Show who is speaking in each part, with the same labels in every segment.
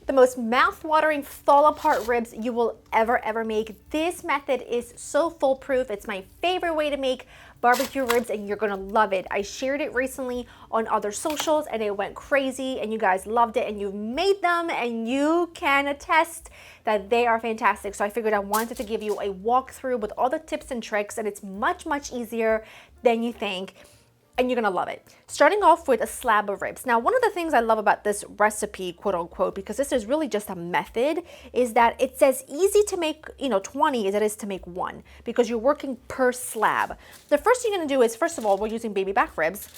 Speaker 1: the most mouth-watering fall apart ribs you will ever make. This method is so foolproof. It's my favorite way to make barbecue ribs and you're gonna love it. I shared it recently on other socials and it went crazy and you guys loved it and you've made them and you can attest that they are fantastic. So I figured I wanted to give you a walkthrough with all the tips and tricks, and it's much easier than you think. And you're gonna love it. Starting off with a slab of ribs. Now, one of the things I love about this recipe, quote unquote, because this is really just a method, is that it's as easy to make, 20 as it is to make one, because you're working per slab. The first thing you're gonna do is, first of all, we're using baby back ribs.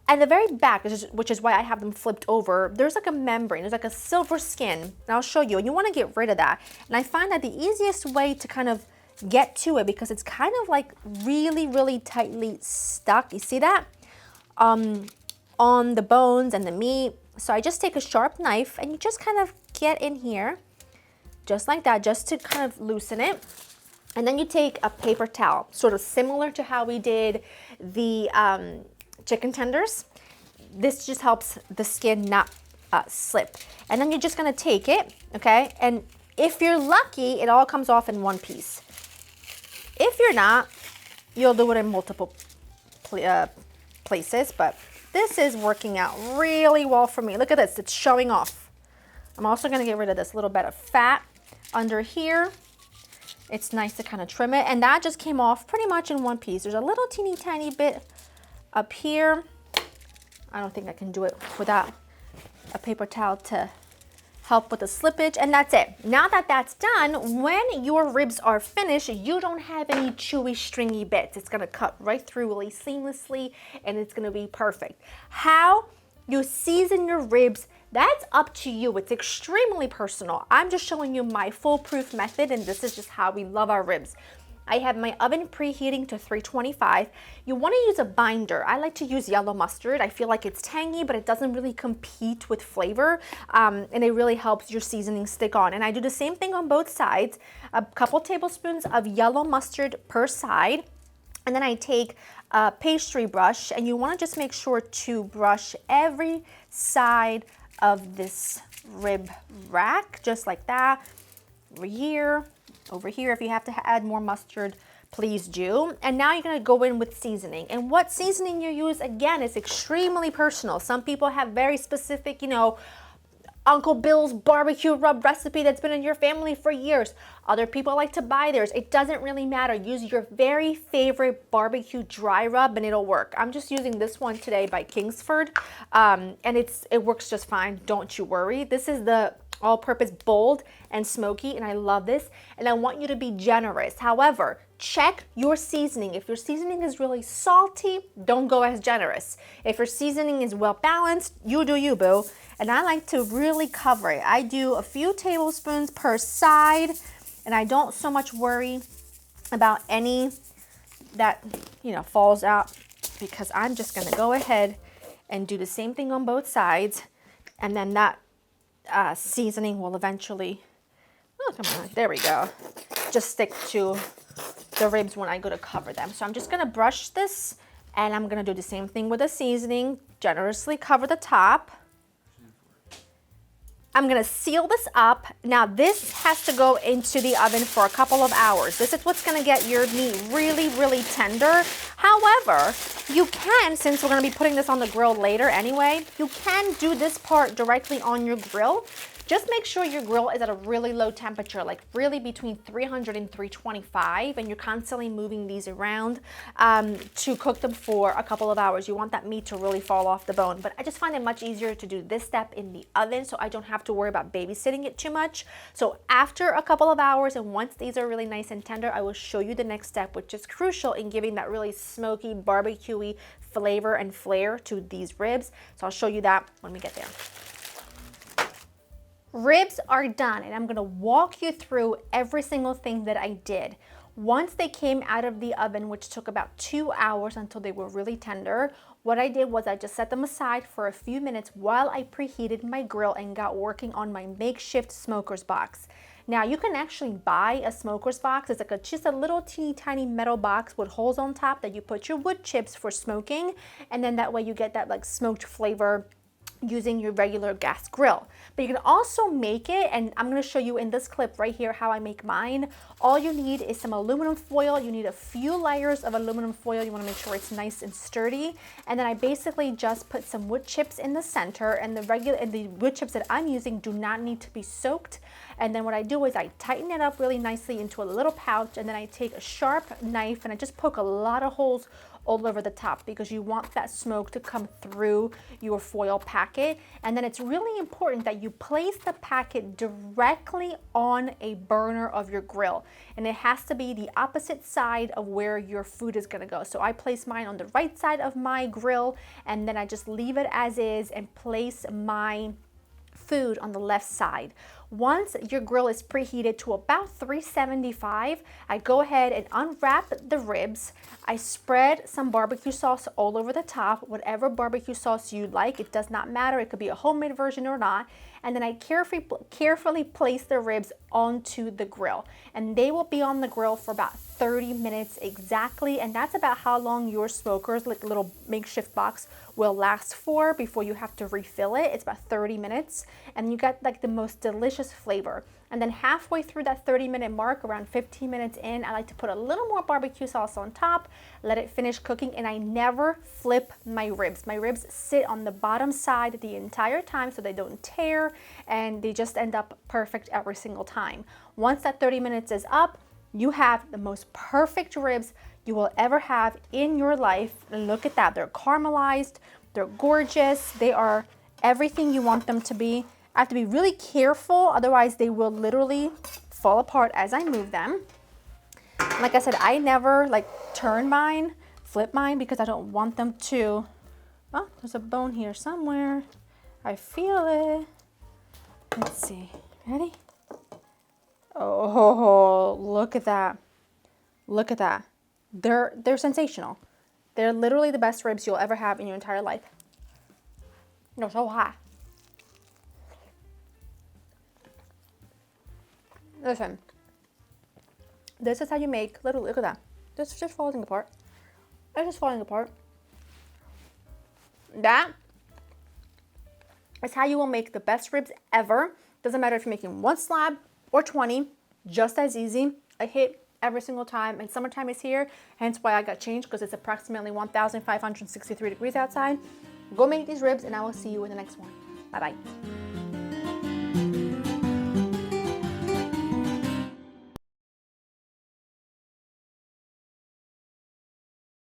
Speaker 1: And the very back, which is why I have them flipped over, there's like a membrane, there's like a silver skin, and I'll show you, and you wanna get rid of that. And I find that the easiest way to kind of get to it, because it's kind of like really tightly stuck, you see that? On the bones and the meat. So I just take a sharp knife and you just kind of get in here, just like that, just to kind of loosen it. And then you take a paper towel, sort of similar to how we did the chicken tenders. This just helps the skin not slip. And then you're just gonna take it, okay? And if you're lucky, it all comes off in one piece. If you're not, you'll do it in multiple places, but this is working out really well for me. Look at this, it's showing off. I'm also gonna get rid of this little bit of fat under here. It's nice to kind of trim it, and that just came off pretty much in one piece. There's a little teeny tiny bit up here. I don't think I can do it without a paper towel to help with the slippage, and that's it. Now that that's done, when your ribs are finished, you don't have any chewy, stringy bits. It's gonna cut right through really seamlessly, and it's gonna be perfect. How you season your ribs, that's up to you. It's extremely personal. I'm just showing you my foolproof method, and this is just how we love our ribs. I have my oven preheating to 325. You want to use a binder. I like to use yellow mustard. I feel like it's tangy, but it doesn't really compete with flavor, and it really helps your seasoning stick on. And I do the same thing on both sides. A couple tablespoons of yellow mustard per side. And then I take a pastry brush, and you want to just make sure to brush every side of this rib rack, just like that. Over here, if you have to add more mustard, please do. And now you're gonna go in with seasoning. And what seasoning you use, again, is extremely personal. Some people have very specific, Uncle Bill's barbecue rub recipe that's been in your family for years. Other people like to buy theirs. It doesn't really matter. Use your very favorite barbecue dry rub and it'll work. I'm just using this one today by Kingsford, and it works just fine. Don't you worry. This is the all-purpose bold and smoky, and I love this, and I want you to be generous. However, check your seasoning. If your seasoning is really salty, don't go as generous. If your seasoning is well balanced, you do you, boo. And I like to really cover it. I do a few tablespoons per side, and I don't so much worry about any that falls out, because I'm just gonna go ahead and do the same thing on both sides, and then that seasoning will eventually, come on, there we go, just stick to the ribs when I go to cover them. So I'm just gonna brush this, and I'm gonna do the same thing with the seasoning, generously cover the top. I'm gonna seal this up. Now this has to go into the oven for a couple of hours. This is what's gonna get your meat really tender. However, you can, since we're gonna be putting this on the grill later anyway, you can do this part directly on your grill. Just make sure your grill is at a really low temperature, like really between 300 and 325, and you're constantly moving these around to cook them for a couple of hours. You want that meat to really fall off the bone, but I just find it much easier to do this step in the oven, so I don't have to worry about babysitting it too much. So after a couple of hours, and once these are really nice and tender, I will show you the next step, which is crucial in giving that really smoky, barbecuey flavor and flair to these ribs. So I'll show you that when we get there. Ribs are done, and I'm gonna walk you through every single thing that I did. Once they came out of the oven, which took about 2 hours until they were really tender, what I did was I just set them aside for a few minutes while I preheated my grill and got working on my makeshift smoker's box. Now you can actually buy a smoker's box. It's like just a little teeny tiny metal box with holes on top that you put your wood chips for smoking, and then that way you get that like smoked flavor using your regular gas grill. But you can also make it, and I'm going to show you in this clip right here how I make mine. All you need is some aluminum foil. You need a few layers of aluminum foil. You want to make sure it's nice and sturdy. And then I basically just put some wood chips in the center, and the wood chips that I'm using do not need to be soaked. And then what I do is I tighten it up really nicely into a little pouch, and then I take a sharp knife and I just poke a lot of holes all over the top, because you want that smoke to come through your foil packet. And then it's really important that you place the packet directly on a burner of your grill, and it has to be the opposite side of where your food is gonna go. So I place mine on the right side of my grill, and then I just leave it as is and place my food on the left side. Once your grill is preheated to about 375, I go ahead and unwrap the ribs. I spread some barbecue sauce all over the top, whatever barbecue sauce you like. It does not matter. It could be a homemade version or not. And then I carefully place the ribs onto the grill, and they will be on the grill for about 30 minutes exactly. And that's about how long your smokers, like little makeshift box, will last for before you have to refill it. It's about 30 minutes, and you get like the most delicious flavor. And then halfway through that 30-minute mark, around 15 minutes in, I like to put a little more barbecue sauce on top, let it finish cooking, and I never flip my ribs. My ribs sit on the bottom side the entire time so they don't tear, and they just end up perfect every single time. Once that 30 minutes is up, you have the most perfect ribs you will ever have in your life. And look at that, they're caramelized, they're gorgeous, they are everything you want them to be. I have to be really careful, otherwise they will literally fall apart as I move them. Like I said, I never like turn mine, flip mine, because I don't want them to, oh, there's a bone here somewhere. I feel it. Let's see, ready? Oh, look at that. Look at that. They're sensational. They're literally the best ribs you'll ever have in your entire life. They're so hot. Listen, this is how you make, literally, look at that. This is just falling apart. It's just falling apart. That is how you will make the best ribs ever. Doesn't matter if you're making one slab or 20, just as easy. I hit every single time, and summertime is here, hence why I got changed, because it's approximately 1,563 degrees outside. Go make these ribs, and I will see you in the next one. Bye-bye.